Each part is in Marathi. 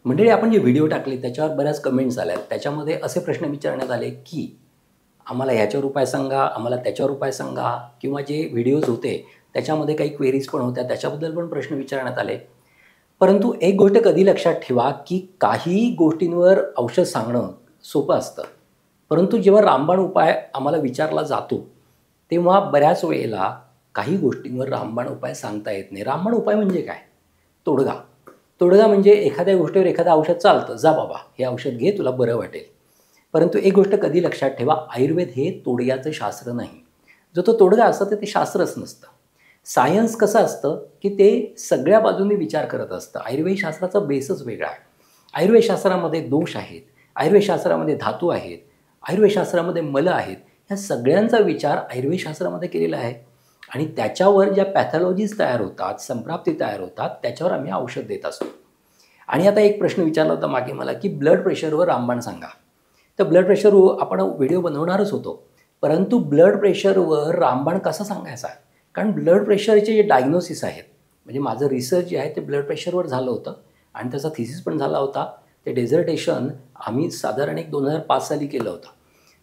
मंडळी, आपण जे व्हिडिओ टाकले त्याच्यावर बऱ्याच कमेंट्स आल्या. त्याच्यामध्ये असे प्रश्न विचारण्यात आले, की आम्हाला ह्याच्यावर उपाय सांगा, आम्हाला त्याच्यावर उपाय सांगा, किंवा जे व्हिडिओज होते त्याच्यामध्ये काही क्वेरीज पण होत्या, त्याच्याबद्दल पण प्रश्न विचारण्यात आले. परंतु एक गोष्ट कधी लक्षात ठेवा, की काही गोष्टींवर औषध सांगणं सोपं असतं. परंतु जेव्हा रामबाण उपाय आम्हाला विचारला जातो, तेव्हा बऱ्याच वेळेला काही गोष्टींवर रामबाण उपाय सांगता येत नाही. रामबाण उपाय म्हणजे काय? तोडगा. तोडगा म्हणजे एखाद्या गोष्टीवर एखादं औषध चालतं, जा बाबा हे औषध घे, तुला बरं वाटेल. परंतु एक गोष्ट कधी लक्षात ठेवा, आयुर्वेद हे तोडग्याचं शास्त्र नाही. जो तो तोडगा असतं ते शास्त्रच नसतं. सायन्स कसं असतं, की ते सगळ्या बाजूंनी विचार करत असतं. आयुर्वेदशास्त्राचा बेसच वेगळा आहे. आयुर्वेदशास्त्रामध्ये दोष आहेत, आयुर्वेदशास्त्रामध्ये धातू आहेत, आयुर्वेदशास्त्रामध्ये मल आहेत. ह्या सगळ्यांचा विचार आयुर्वेदशास्त्रामध्ये केलेला आहे आणि त्याच्यावर ज्या पॅथॉलॉजीज तयार होतात, संप्राप्ती तयार होतात, त्याच्यावर आम्ही औषध देत असतो. आणि आता एक प्रश्न विचारला होता मागे मला, की ब्लड प्रेशरवर रामबाण सांगा. तर ब्लड प्रेशरवर आपण व्हिडिओ बनवणारच होतो, परंतु ब्लड प्रेशरवर रामबाण कसा सांगायचा? कारण ब्लड प्रेशरचे जे डायग्नोसिस आहेत, म्हणजे माझं रिसर्च जे आहे ते ब्लड प्रेशरवर झालं होतं आणि त्याचा थिसिस पण झाला होता. ते डेझर्टेशन आम्ही साधारण 2005 साली केलं होतं.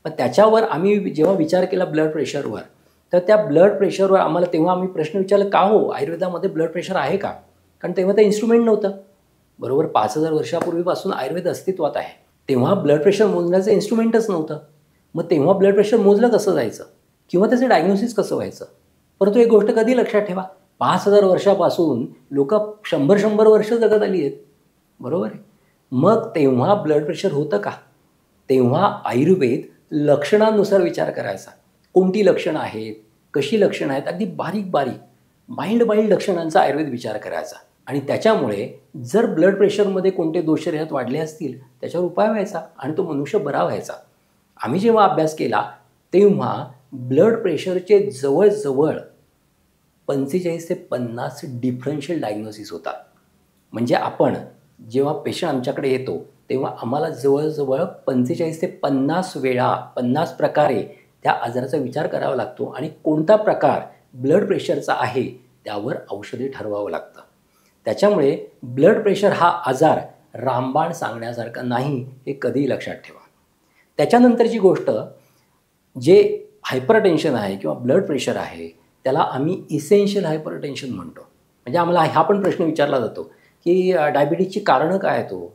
पण त्याच्यावर आम्ही जेव्हा विचार केला ब्लड प्रेशरवर, तर त्या ब्लड प्रेशरवर आम्हाला तेव्हा आम्ही प्रश्न विचारला, का हो आयुर्वेदामध्ये ब्लड प्रेशर आहे का? कारण तेव्हा ते इन्स्ट्रुमेंट नव्हतं. बरोबर 5000 वर्षापूर्वीपासून आयुर्वेद अस्तित्वात आहे. तेव्हा ब्लड प्रेशर मोजण्याचं इन्स्ट्रुमेंटच नव्हतं. मग तेव्हा ब्लड प्रेशर मोजलं कसं जायचं? किंवा त्याचं डायग्नोसिस कसं व्हायचं? परंतु एक गोष्ट कधी लक्षात ठेवा, 5000 वर्षापासून लोकं 100 वर्ष जगत आली आहेत. बरोबर आहे. मग तेव्हा ब्लड प्रेशर होतं का? तेव्हा आयुर्वेद लक्षणांनुसार विचार करायचा. कोणती लक्षणं आहेत, कशी लक्षणं आहेत, अगदी बारीक माइल्ड लक्षणांचा आयुर्वेद विचार करायचा. आणि त्याच्यामुळे जर ब्लड प्रेशरमध्ये कोणते दोष शरीरात वाढले असतील त्याच्यावर उपाय व्हायचा आणि तो मनुष्य बरा व्हायचा. आम्ही जेव्हा अभ्यास केला तेव्हा ब्लड प्रेशरचे जवळजवळ 45 ते 50 डिफरन्शियल डायग्नोसिस होतात. म्हणजे आपण जेव्हा पेशंट आमच्याकडे येतो तेव्हा आम्हाला जवळजवळ 45 ते 50 वेळा 50 प्रकारे त्या आजाराचा विचार करावा लागतो आणि कोणता प्रकार ब्लड प्रेशरचा आहे त्यावर औषधे ठरवावं लागतं. त्याच्यामुळे ब्लड प्रेशर हा आजार रामबाण सांगण्यासारखा नाही, हे कधीही लक्षात ठेवा. त्याच्यानंतरची गोष्ट, जे हायपरटेन्शन आहे किंवा ब्लड प्रेशर आहे त्याला आम्ही इसेन्शियल हायपरटेन्शन म्हणतो. म्हणजे आम्हाला हा पण प्रश्न विचारला जातो, की डायबिटीजची कारणं काय आहेत हो?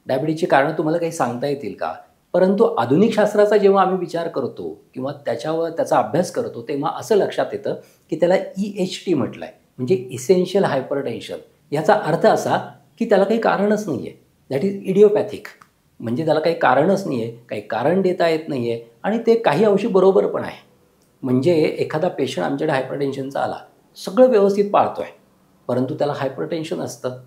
डायबिटीजची कारणं तुम्हाला काही सांगता येतील का? परंतु आधुनिक शास्त्राचा जेव्हा आम्ही विचार करतो किंवा त्याचा अभ्यास करतो तेव्हा असं लक्षात येतं, की त्याला EHT म्हटलं आहे, म्हणजे इसेन्शियल हायपरटेन्शन. याचा अर्थ असा, की त्याला काही कारणच नाही आहे. That is idiopathic. म्हणजे त्याला काही कारणच नाही आहे, काही कारण देता येत नाही आहे आणि ते काही अंशी बरोबर पण आहे. म्हणजे एखादा पेशंट आमच्याकडे हायपरटेन्शनचा आला, सगळं व्यवस्थित पाळतो आहे, परंतु त्याला हायपरटेन्शन असतं.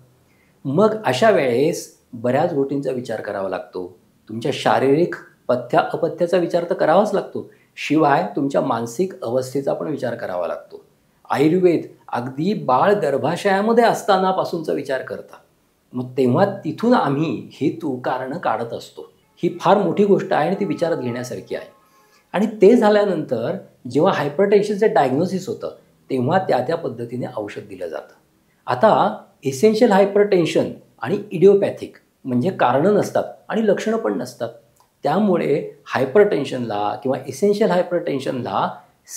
मग अशा वेळेस बऱ्याच गोष्टींचा विचार करावा लागतो. तुमच्या शारीरिक अपथ्याचा विचार तर करावाच लागतो, शिवाय तुमच्या मानसिक अवस्थेचा पण विचार करावा लागतो. आयुर्वेद अगदी बाळ गर्भाशयामध्ये असतानापासूनचा विचार करता. मग तेव्हा तिथून आम्ही हेतू कारणं काढत असतो. ही फार मोठी गोष्ट आहे आणि ती विचारात घेण्यासारखी आहे. आणि ते झाल्यानंतर जेव्हा हायपरटेन्शनचं डायग्नोसिस होतं तेव्हा त्या पद्धतीने औषध दिलं जातं. आता इसेन्शियल हायपरटेन्शन आणि इडिओपॅथिक म्हणजे कारणं नसतात आणि लक्षणं पण नसतात. त्यामुळे हायपरटेन्शनला किंवा इसेन्शियल हायपरटेन्शनला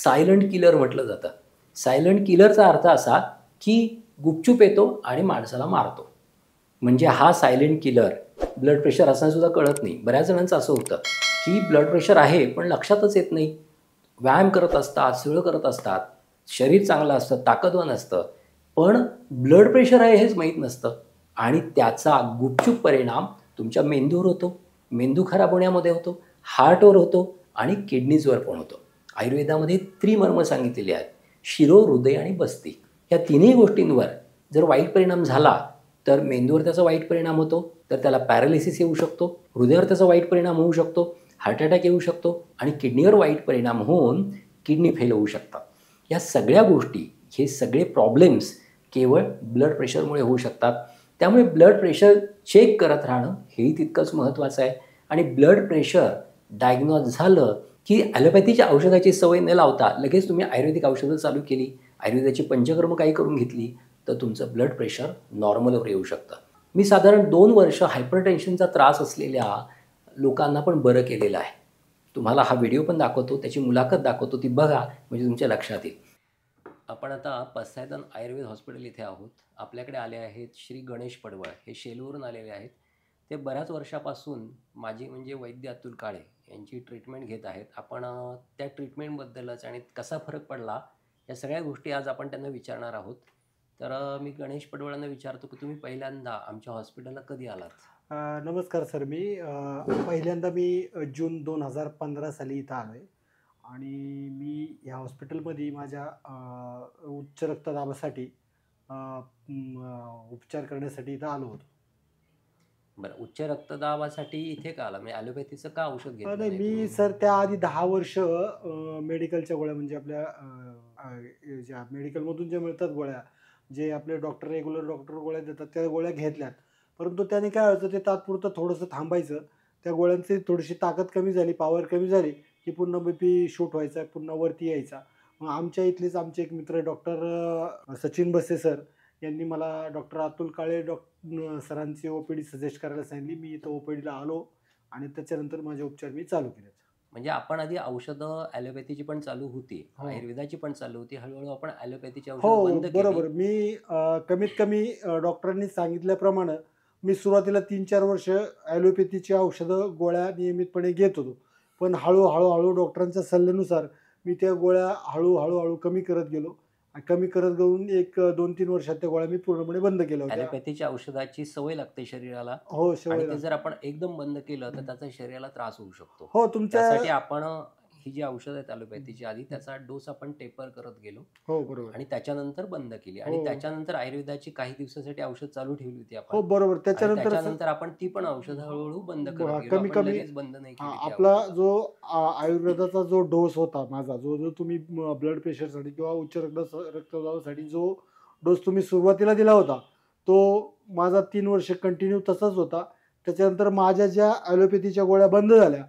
सायलंट किलर म्हटलं जातं. सायलंट किलरचा अर्थ असा, की गुपचूप येतो आणि माणसाला मारतो. म्हणजे हा सायलेंट किलर ब्लड प्रेशर असण्यासुद्धा कळत नाही. बऱ्याच जणांचं असं होतं, की ब्लड प्रेशर आहे पण लक्षातच येत नाही. व्यायाम करत असतात, सगळं करत असतात, शरीर चांगलं असतं, ताकदवान असतं, पण ब्लड प्रेशर आहे हेच माहीत नसतं आणि त्याचा गुपचूप परिणाम तुमच्या मेंदूवर होतो. मेंदू खराब होण्यामध्ये होतो, हार्टवर होतो आणि किडनीजवर पण होतो. आयुर्वेदामध्ये त्रिमर्म सांगितलेले आहेत, शिरो, हृदय आणि बस्ती. या तिन्ही गोष्टींवर जर वाईट परिणाम झाला तर मेंदूवर त्याचा वाईट परिणाम होतो, तर त्याला पॅरालिसिस येऊ शकतो, हृदयावर त्याचा वाईट परिणाम होऊ शकतो, हार्ट अटॅक येऊ शकतो आणि किडनीवर वाईट परिणाम होऊन किडनी फेल होऊ शकतात. या सगळ्या गोष्टी, हे सगळे प्रॉब्लेम्स केवळ ब्लड प्रेशरमुळे होऊ शकतात. त्यामुळे ब्लड प्रेशर चेक करत राहणं हेही तितकंच महत्त्वाचं आहे. आणि ब्लड प्रेशर डायग्नोज झालं की ॲलोपॅथीच्या औषधाची सवय न लावता लगेच तुम्ही आयुर्वेदिक औषधं चालू केली, आयुर्वेदाची पंचकर्म काही करून घेतली, तर तुमचं ब्लड प्रेशर नॉर्मलवर येऊ शकतं. मी साधारण 2 वर्ष हायपरटेन्शनचा त्रास असलेल्या लोकांना पण बरं केलेलं आहे. तुम्हाला हा व्हिडिओ पण दाखवतो, त्याची मुलाखत दाखवतो, ती बघा म्हणजे तुमच्या लक्षात येईल. आपण आता पसायदान आयुर्वेद हॉस्पिटल इथे आहोत. आपल्याकडे आले आहेत श्री गणेश पडवळ. हे शेलूवरून आलेले आहेत. ते बऱ्याच वर्षापासून माझी म्हणजे वैद्य अतुल काळे यांची ट्रीटमेंट घेत आहेत. आपण त्या ट्रीटमेंटबद्दलच आणि कसा फरक पडला या सगळ्या गोष्टी आज आपण त्यांना विचारणार आहोत. तर मी गणेश पडवळांना विचारतो की तुम्ही पहिल्यांदा आमच्या हॉस्पिटलला कधी आलात? नमस्कार सर. पहिल्यांदा जून 2015 साली इथं आलो आहे आणि मी ह्या हॉस्पिटलमध्ये माझ्या उच्च रक्तदाबासाठी उपचार करण्यासाठी इथं आलो होतो. बरं, उच्च रक्तदाबासाठी इथे का आला? म्हणजे ॲलोपॅथीचं का औषध घेतलं नाही, नाही मी तुम्ही? सर त्याआधी 10 वर्ष मेडिकलच्या गोळ्या म्हणजे आपल्या ज्या मेडिकलमधून ज्या मिळतात गोळ्या, जे आपले रेग्युलर डॉक्टर गोळ्या देतात त्या गोळ्या घेतल्यात. परंतु त्याने काय व्हायचं, ते तात्पुरतं थोडंसं थांबायचं. त्या गोळ्यांची थोडीशी ताकद कमी झाली, पॉवर कमी झाली की पुन्हा BP शूट व्हायचा, पुन्हा वरती यायचा. मग आमच्या इथलेच आमचे एक मित्र डॉक्टर सचिन बस्से सर यांनी मला डॉक्टर अतुल काळे सरांची OPD सजेस्ट करायला सांगितली. मी इथं OPDला आलो आणि त्याच्यानंतर माझे उपचार मी चालू केले. म्हणजे आपण आधी औषधं ॲलोपॅथीची पण चालू होती, हो. आयुर्वेदाची पण चालू होती. हळूहळू आपण ॲलोपॅथीची औषधं हो, बंद केली. बरोबर. कमीत कमी डॉक्टरांनी सांगितल्याप्रमाणे मी सुरुवातीला 3-4 वर्ष ॲलोपॅथीची औषधं, गोळ्या नियमितपणे घेत होतो. पण हळूहळू डॉक्टरांच्या सल्ल्यानुसार मी त्या गोळ्या हळूहळू कमी करत गेलो. कमी करत घेऊन 2-3 वर्षात त्या गोळ्या मी पूर्णपणे बंद केल्या होत्या. ॲलोपॅथीच्या औषधाची सवय लागते शरीराला हो, आणि सवय ते जर आपण एकदम बंद केलं तर त्याचा शरीराला त्रास होऊ शकतो. हो, त्यासाठी आपण ही जी औषधं आहेत ॲलोपॅथीची, आधी त्याचा डोस आपण टेपर करत गेलो. हो, बरोबर. आणि त्याच्यानंतर बंद केली आणि हो. त्याच्यानंतर आयुर्वेदाची काही दिवसासाठी औषध चालू ठेवली होती आपण. हो, बरोबर. आणि त्याच्यानंतर त्याच्यानंतर आपण ती पण औषधं हळूहळू बंद करत गेलो. कमी आपण कमी लगेच बंद नाही केली ती आपला औषधं. जो आयुर्वेदाचा जो डोस होता माझा, जो तुम्ही ब्लड प्रेशरसाठी किंवा उच्च रक्तदाबासाठी जो डोस तुम्ही सुरुवातीला दिला होता, तो माझा 3 वर्ष कंटिन्यू तसाच होता. त्याच्यानंतर माझ्या ज्या ॲलोपॅथीच्या गोळ्या बंद झाल्या,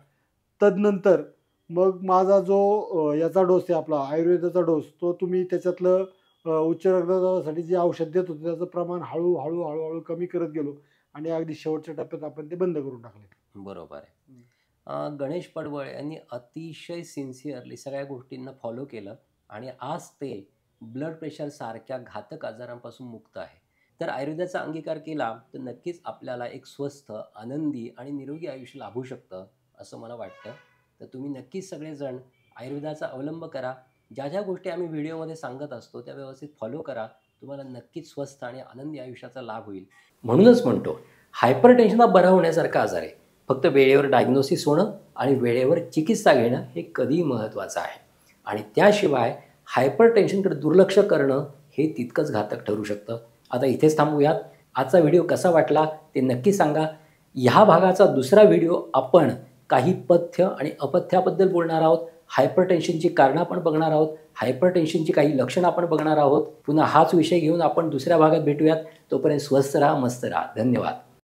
तदनंतर मग माझा जो याचा डोस आहे आपला आयुर्वेदाचा डोस, तो तुम्ही त्याच्यातलं उच्च रक्तदाबासाठी जे औषध देत होते त्याचं प्रमाण हळूहळू कमी करत गेलो आणि अगदी शेवटच्या टप्प्यात आपण ते बंद करून टाकले. बरोबर आहे. गणेश पडवळ यांनी अतिशय सिन्सिअरली सगळ्या गोष्टींना फॉलो केलं आणि आज ते ब्लड प्रेशर सारख्या घातक आजारांपासून मुक्त आहे. तर आयुर्वेदाचा अंगीकार केला तर नक्कीच आपल्याला एक स्वस्थ, आनंदी आणि निरोगी आयुष्य लाभू शकतं असं मला वाटतं. तर तुम्ही नक्कीच सगळेजण आयुर्वेदाचा अवलंब करा. ज्या ज्या गोष्टी आम्ही व्हिडिओमध्ये सांगत असतो त्या व्यवस्थित फॉलो करा. तुम्हाला नक्कीच स्वस्थ आणि आनंदी आयुष्याचा लाभ होईल. म्हणूनच म्हणतो, हायपरटेन्शन हा बरा होण्यासारखा आजार आहे. फक्त वेळेवर डायग्नोसिस होणं आणि वेळेवर चिकित्सा घेणं हे कधीही महत्त्वाचं आहे. आणि त्याशिवाय हायपरटेन्शनकडे दुर्लक्ष करणं हे तितकंच घातक ठरू शकतं. आता इथेच थांबूयात. आजचा व्हिडिओ कसा वाटला ते नक्की सांगा. ह्या भागाचा दुसरा व्हिडिओ आपण काही पथ्य आणि अपथ्याबद्दल बोलणार आहोत. हायपरटेन्शनची कारणं आपण बघणार आहोत. हायपरटेन्शनची काही लक्षणं आपण बघणार आहोत. पुन्हा हाच विषय घेऊन आपण दुसऱ्या भागात भेटूयात. तोपर्यंत स्वस्थ राहा, मस्त राहा. धन्यवाद.